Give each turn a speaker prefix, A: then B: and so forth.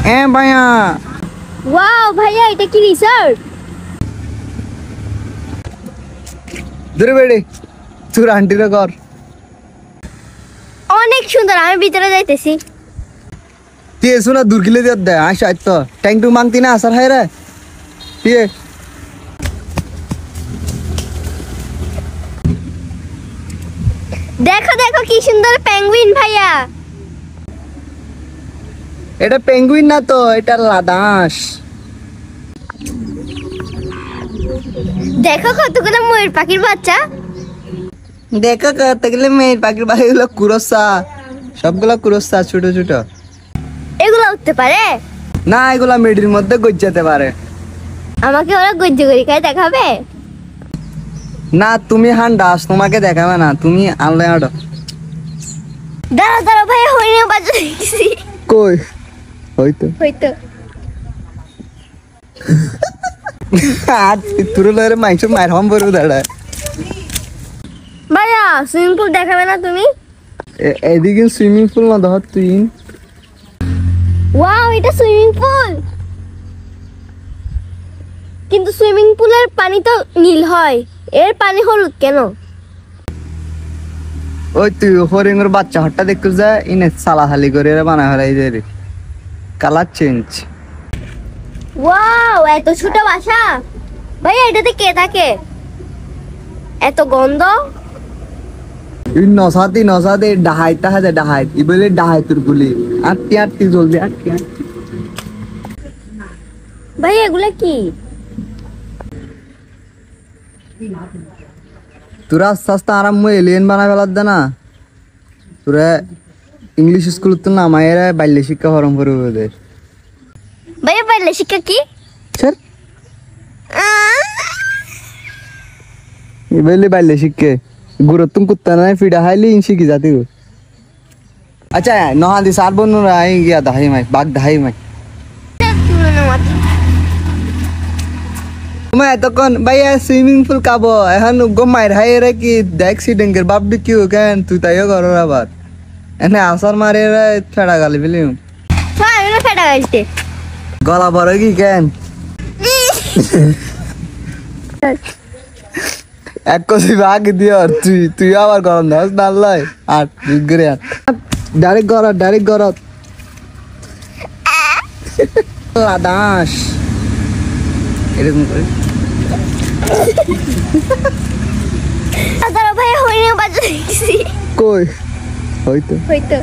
A: ভাইয়া
B: ওয়াও ভাইয়া এটা কি রিসর্ট?
A: দূরে বেড়ে তোর আন্টির ঘর
B: অনেক সুন্দর, আমি ভিতরে যাইতেছি।
A: তুই এসো না দূর গিলে দিয়ে দেয় আসা তো ট্যাঙ্ক টু মাংতি না আসার হয় রে তুই
B: দেখো দেখো কি সুন্দর পেঙ্গুইন ভাইয়া।
A: এটা পেঙ্গুইন না তো, এটা লাদাস।
B: দেখো কতগুলো ময়ূর পাখির বাচ্চা।
A: দেখো কত গেলে মেয়ের পাখির বাড়িগুলো কুরসা, সবগুলো কুরসা ছোট ছোট।
B: এগুলো উঠতে পারে
A: না, এগুলা মেডির মধ্যে গজ্জাতে পারে।
B: আমাকে ওরা গজ্জে করি খাই দেখাবে?
A: না তুমি হান্ডাস, তোমাকে দেখাবে না, তুমি আনলে আটো।
B: দাঁড়া দাঁড়া ভাইয়া, হরিণের বাচ্চা দেখছি।
A: কই হয়তো
B: হয়তো
A: আর তুরে লরে মাইছ মার হম বড় দাঁড়া।
B: ভাইয়া সুইমিং পুল দেখাবে না তুমি?
A: এদিকে সুইমিং পুল না ধর তুই।
B: ওয়াও এটা সুইমিং পুল, কিন্তু সুইমিং পুলের পানি তো নীল হয়, এর পানি হলুদ কেন?
A: ওই তুই হরিণের বাচ্চা হট্টা দেখতে যা ইনে সালাহালি করে বানা হলাই দে রে, কালার চেঞ্জ।
B: ওয়াও এত ছোট বাসা। ভাইয়া এটাতে কে থাকে? এত গন্ধ।
A: নসাতে নসাতে ডাহাইতা হাজে ডাহাইত ই বলে ডাহাইতুর গুলি আটটি আটটি জলদি আটটি আটটি।
B: ভাইয়া এগুলা কি?
A: তোরা আস্তে আস্তে আরাম এলিয়েন বানা ফেলার দে না, তোরা ইংলিশ স্কুল তো নামাইরা বাল্য শিক্ষা হরম করে ওদের।
B: ভাইয়া পারলে শিক্ষা কি?
A: স্যার ই বলে বাল্য শিক্ষা গুরুত্তম কুত্তা নাই ফিডা হাইলি ইনসি কি জাতি গো। আচ্ছা নহা দি সার বনুরা আই গিয়া দাহাই মাই বাগ দাহাই মাই। मैं तकन भैया स्विमिंग पूल काबो এখন গমাইর হাইরে কি অ্যাক্সিডেন্টের বাপ কি কেন তুই তাইও করো আবার এনে আসার মারে রে ফেড়া গালি ফেলিম।
B: হ্যাঁ এনে ফেটা গাইতে
A: গলা বড় কি কেন এক কসি ভাগ দিও তুই তুই আবার গরম দাস নালাই আর গরে আর ডাইরেক্ট গরত লাদাস এরকম করে।
B: দাঁড়া ভাইয়া হরিণের বাচ্চা দেখছি।
A: কই হয়তো
B: হয়তো